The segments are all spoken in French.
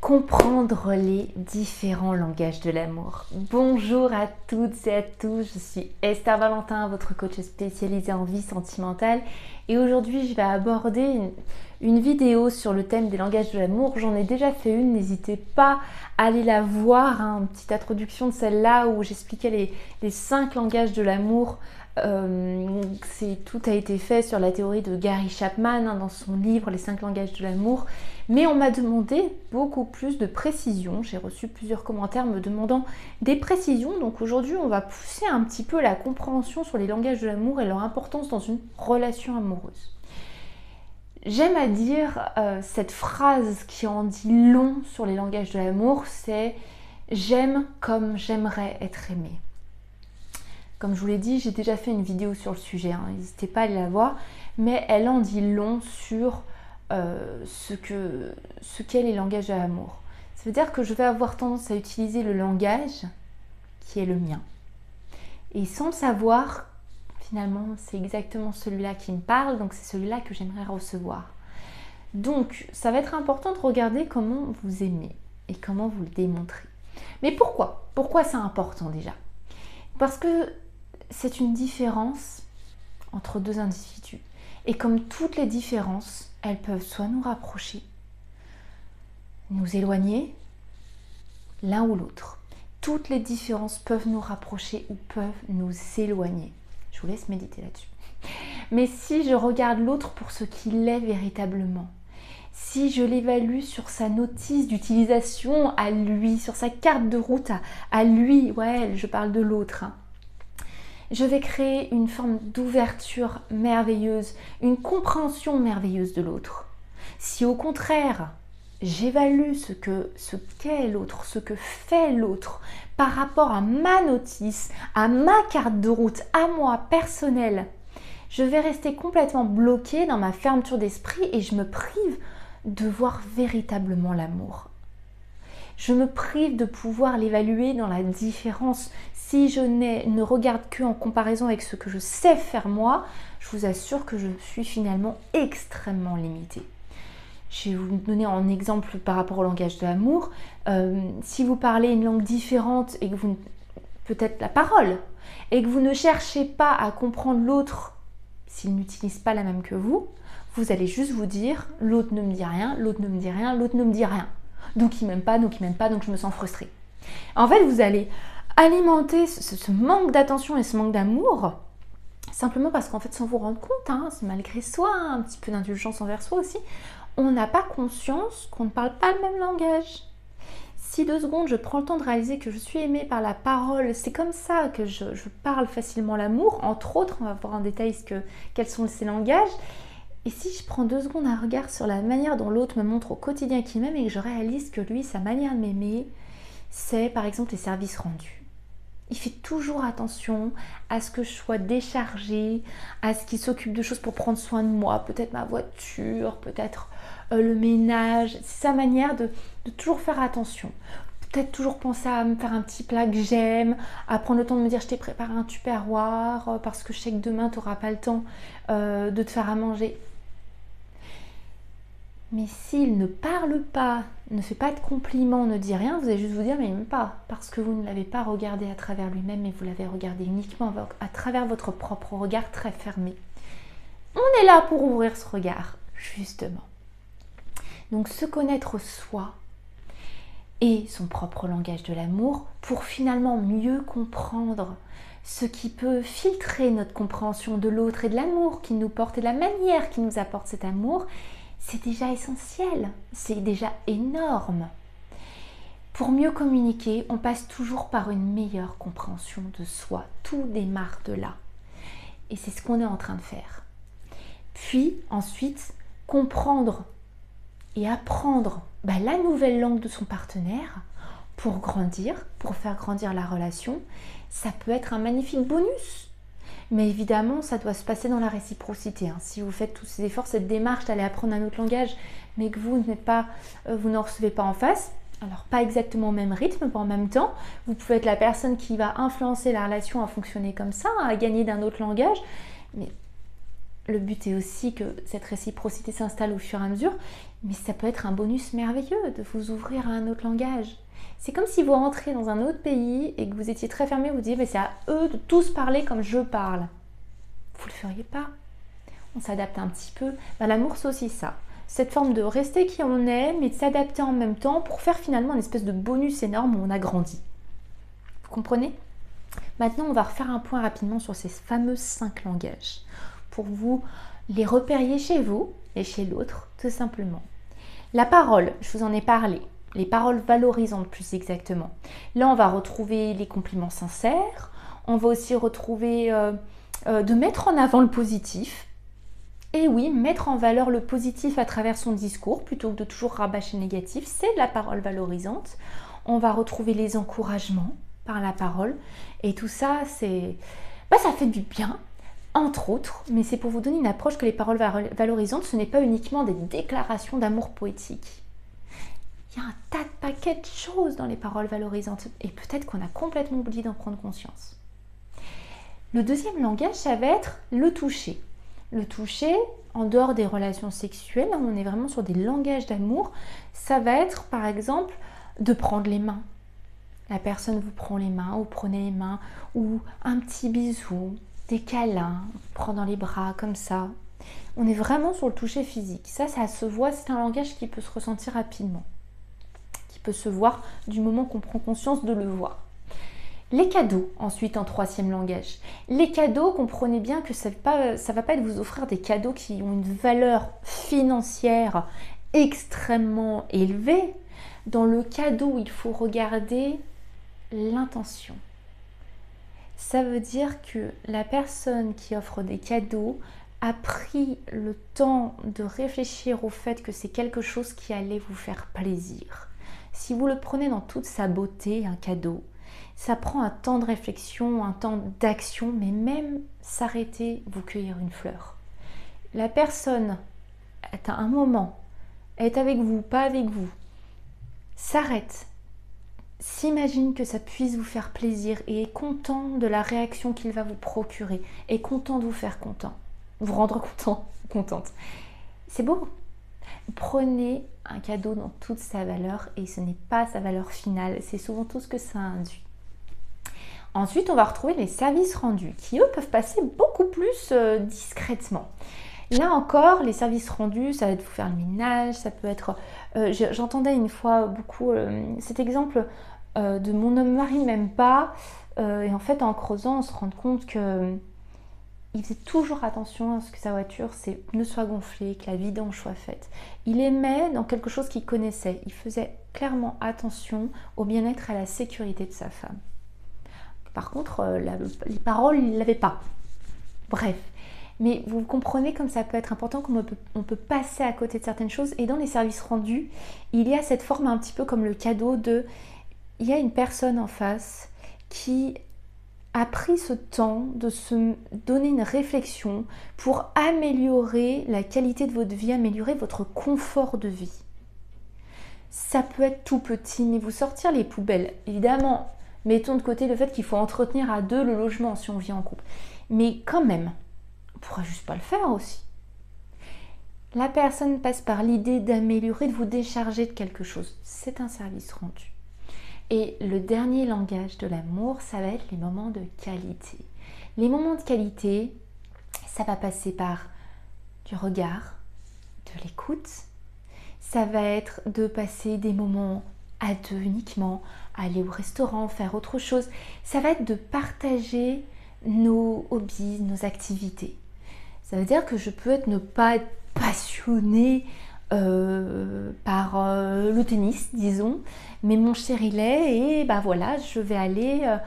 Comprendre les différents langages de l'amour. Bonjour à toutes et à tous, je suis Esther Valentin, votre coach spécialisée en vie sentimentale et aujourd'hui je vais aborder une vidéo sur le thème des langages de l'amour. J'en ai déjà fait une, n'hésitez pas à aller la voir, une petite introduction de celle-là où j'expliquais les 5 langages de l'amour. Tout a été fait sur la théorie de Gary Chapman dans son livre Les 5 langages de l'amour, mais on m'a demandé beaucoup plus de précision. J'ai reçu plusieurs commentaires me demandant des précisions, donc aujourd'hui on va pousser un petit peu la compréhension sur les langages de l'amour et leur importance dans une relation amoureuse. J'aime à dire cette phrase qui en dit long sur les langages de l'amour, c'est « j'aime comme j'aimerais être aimé ». Comme je vous l'ai dit, j'ai déjà fait une vidéo sur le sujet, n'hésitez pas à aller la voir, mais elle en dit long sur ce qu'est les langages de l'amour. Ça veut dire que je vais avoir tendance à utiliser le langage qui est le mien. Et sans le savoir, finalement, c'est exactement celui-là qui me parle, donc c'est celui-là que j'aimerais recevoir. Donc, ça va être important de regarder comment vous aimez et comment vous le démontrez. Mais pourquoi? Pourquoi c'est important déjà? Parce que c'est une différence entre deux individus. Et comme toutes les différences, elles peuvent soit nous rapprocher, nous éloigner, l'un ou l'autre. Toutes les différences peuvent nous rapprocher ou peuvent nous éloigner. Je vous laisse méditer là-dessus. Mais si je regarde l'autre pour ce qu'il est véritablement, si je l'évalue sur sa notice d'utilisation à lui, sur sa carte de route à lui, ouais, je parle de l'autre, je vais créer une forme d'ouverture merveilleuse, une compréhension merveilleuse de l'autre. Si au contraire, j'évalue ce qu'est l'autre, ce que fait l'autre par rapport à ma notice, à ma carte de route, à moi, personnelle, je vais rester complètement bloquée dans ma fermeture d'esprit et je me prive de voir véritablement l'amour. Je me prive de pouvoir l'évaluer dans la différence. Si je ne regarde que en comparaison avec ce que je sais faire moi, je vous assure que je suis finalement extrêmement limitée. Je vais vous donner un exemple par rapport au langage de l'amour. Si vous parlez une langue différente et que vous, peut-être la parole, et que vous ne cherchez pas à comprendre l'autre s'il n'utilise pas la même que vous allez juste vous dire l'autre ne me dit rien, l'autre ne me dit rien, l'autre ne me dit rien. Donc il m'aime pas, donc il m'aime pas, donc je me sens frustrée. En fait, vous allez alimenter ce manque d'attention et ce manque d'amour simplement parce qu'en fait, sans vous rendre compte, c'est malgré soi, un petit peu d'indulgence envers soi aussi, on n'a pas conscience qu'on ne parle pas le même langage. Si 2 secondes, je prends le temps de réaliser que je suis aimée par la parole, c'est comme ça que je parle facilement l'amour. Entre autres, on va voir en détail quels sont ces langages. Et si je prends 2 secondes à regard sur la manière dont l'autre me montre au quotidien qu'il m'aime et que je réalise que lui, sa manière de m'aimer, c'est par exemple les services rendus. Il fait toujours attention à ce que je sois déchargée, à ce qu'il s'occupe de choses pour prendre soin de moi, peut-être ma voiture, peut-être le ménage. C'est sa manière de toujours faire attention. Peut-être toujours penser à me faire un petit plat que j'aime, à prendre le temps de me dire je t'ai préparé un tupperware parce que je sais que demain tu n'auras pas le temps de te faire à manger. Mais s'il ne parle pas, ne fait pas de compliments, ne dit rien, vous allez juste vous dire mais il m'aime pas, parce que vous ne l'avez pas regardé à travers lui-même et vous l'avez regardé uniquement à travers votre propre regard très fermé. On est là pour ouvrir ce regard, justement. Donc se connaître soi et son propre langage de l'amour pour finalement mieux comprendre ce qui peut filtrer notre compréhension de l'autre et de l'amour qu'il nous porte et de la manière qu'il nous apporte cet amour, c'est déjà essentiel, c'est déjà énorme. Pour mieux communiquer, on passe toujours par une meilleure compréhension de soi. Tout démarre de là. Et c'est ce qu'on est en train de faire. Puis ensuite, comprendre et apprendre la nouvelle langue de son partenaire pour grandir, pour faire grandir la relation, ça peut être un magnifique bonus. Mais évidemment, ça doit se passer dans la réciprocité. Si vous faites tous ces efforts, cette démarche d'aller apprendre un autre langage, mais que vous n'en recevez pas en face, alors pas exactement au même rythme, mais en même temps, vous pouvez être la personne qui va influencer la relation à fonctionner comme ça, à gagner d'un autre langage. Mais le but est aussi que cette réciprocité s'installe au fur et à mesure, mais ça peut être un bonus merveilleux de vous ouvrir à un autre langage. C'est comme si vous rentrez dans un autre pays et que vous étiez très fermé, vous disiez c'est à eux de tous parler comme je parle. Vous ne le feriez pas. On s'adapte un petit peu. L'amour, c'est aussi ça. Cette forme de rester qui on est, mais de s'adapter en même temps pour faire finalement une espèce de bonus énorme où on a grandi. Vous comprenez? Maintenant, on va refaire un point rapidement sur ces fameux 5 langages pour vous les repériez chez vous et chez l'autre, tout simplement. La parole, je vous en ai parlé. Les paroles valorisantes plus exactement. Là, on va retrouver les compliments sincères. On va aussi retrouver de mettre en avant le positif. Et oui, mettre en valeur le positif à travers son discours plutôt que de toujours rabâcher le négatif, c'est de la parole valorisante. On va retrouver les encouragements par la parole. Et tout ça, ça fait du bien, entre autres, mais c'est pour vous donner une approche que les paroles valorisantes, ce n'est pas uniquement des déclarations d'amour poétique. Il y a un tas de paquets de choses dans les paroles valorisantes et peut-être qu'on a complètement oublié d'en prendre conscience. Le deuxième langage, ça va être le toucher. Le toucher, en dehors des relations sexuelles, on est vraiment sur des langages d'amour, ça va être par exemple de prendre les mains. La personne vous prend les mains, vous prenez les mains, ou un petit bisou, des câlins, prend dans les bras comme ça. On est vraiment sur le toucher physique. Ça se voit, c'est un langage qui peut se ressentir rapidement, qui peut se voir du moment qu'on prend conscience de le voir. Les cadeaux, ensuite en troisième langage. Les cadeaux, comprenez bien que ça va pas être vous offrir des cadeaux qui ont une valeur financière extrêmement élevée. Dans le cadeau, il faut regarder l'intention. Ça veut dire que la personne qui offre des cadeaux a pris le temps de réfléchir au fait que c'est quelque chose qui allait vous faire plaisir. Si vous le prenez dans toute sa beauté, un cadeau, ça prend un temps de réflexion, un temps d'action, mais même s'arrêter, vous cueillir une fleur. La personne est à un moment, est avec vous, pas avec vous, s'arrête, s'imagine que ça puisse vous faire plaisir et est content de la réaction qu'il va vous procurer, est content de vous faire content, vous rendre content, contente. C'est beau. Prenez un cadeau dans toute sa valeur et ce n'est pas sa valeur finale, c'est souvent tout ce que ça induit. Ensuite, on va retrouver les services rendus qui, eux, peuvent passer beaucoup plus discrètement. Là encore, les services rendus, ça va être vous faire le ménage, ça peut être... J'entendais une fois beaucoup cet exemple de mon homme mari m'aime pas. Et en fait, en creusant, on se rend compte qu'il faisait toujours attention à ce que sa voiture, ses pneus soient gonflés, que la vidange soit faite. Il aimait dans quelque chose qu'il connaissait. Il faisait clairement attention au bien-être et à la sécurité de sa femme. Par contre, les paroles, il ne l'avait pas. Bref. Mais vous comprenez comme ça peut être important, comme on peut passer à côté de certaines choses. Et dans les services rendus, il y a cette forme un petit peu comme le cadeau de... Il y a une personne en face qui a pris ce temps de se donner une réflexion pour améliorer la qualité de votre vie, améliorer votre confort de vie. Ça peut être tout petit, mais vous sortir les poubelles. Évidemment, mettons de côté le fait qu'il faut entretenir à deux le logement si on vit en couple. Mais quand même, on ne pourra juste pas le faire aussi. La personne passe par l'idée d'améliorer, de vous décharger de quelque chose. C'est un service rendu. Et le dernier langage de l'amour, ça va être les moments de qualité. Les moments de qualité, ça va passer par du regard, de l'écoute. Ça va être de passer des moments à deux uniquement, aller au restaurant, faire autre chose. Ça va être de partager nos hobbies, nos activités. Ça veut dire que je peux ne pas être passionnée par le tennis, disons, mais mon chéri l'est et voilà, je vais aller,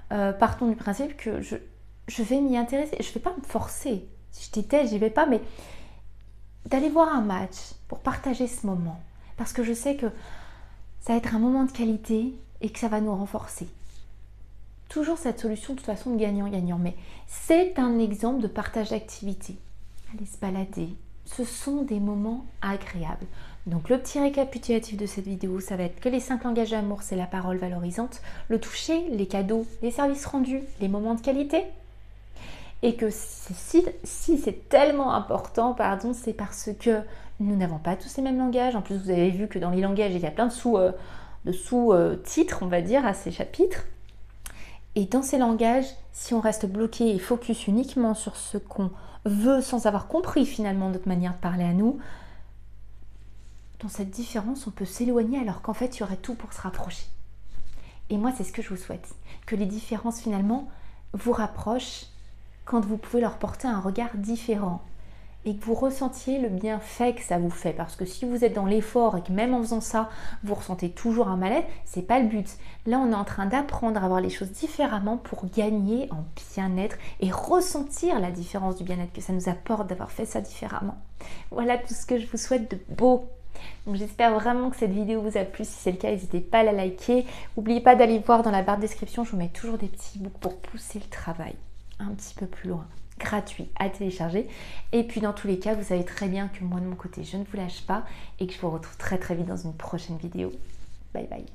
partons du principe que je vais m'y intéresser. Je ne vais pas me forcer. Si je déteste, j'y vais pas, mais d'aller voir un match pour partager ce moment. Parce que je sais que ça va être un moment de qualité et que ça va nous renforcer. Toujours cette solution de toute façon de gagnant-gagnant, mais c'est un exemple de partage d'activité. Aller se balader, ce sont des moments agréables. Donc le petit récapitulatif de cette vidéo, ça va être que les 5 langages d'amour, c'est la parole valorisante, le toucher, les cadeaux, les services rendus, les moments de qualité. et que si c'est tellement important, pardon, c'est parce que nous n'avons pas tous les mêmes langages. En plus, vous avez vu que dans les langages, il y a plein de sous-titres, on va dire, à ces chapitres. Et dans ces langages, si on reste bloqué et focus uniquement sur ce qu'on veut sans avoir compris finalement notre manière de parler à nous, dans cette différence, on peut s'éloigner alors qu'en fait, il y aurait tout pour se rapprocher. Et moi, c'est ce que je vous souhaite, que les différences finalement vous rapprochent quand vous pouvez leur porter un regard différent et que vous ressentiez le bienfait que ça vous fait. Parce que si vous êtes dans l'effort et que même en faisant ça, vous ressentez toujours un mal-être, c'est pas le but. Là, on est en train d'apprendre à voir les choses différemment pour gagner en bien-être et ressentir la différence du bien-être que ça nous apporte d'avoir fait ça différemment. Voilà tout ce que je vous souhaite de beau. Donc j'espère vraiment que cette vidéo vous a plu. Si c'est le cas, n'hésitez pas à la liker. N'oubliez pas d'aller voir dans la barre de description, je vous mets toujours des petits e-books pour pousser le travail un petit peu plus loin, gratuit à télécharger. Et puis dans tous les cas, vous savez très bien que moi de mon côté, je ne vous lâche pas et que je vous retrouve très très vite dans une prochaine vidéo. Bye bye.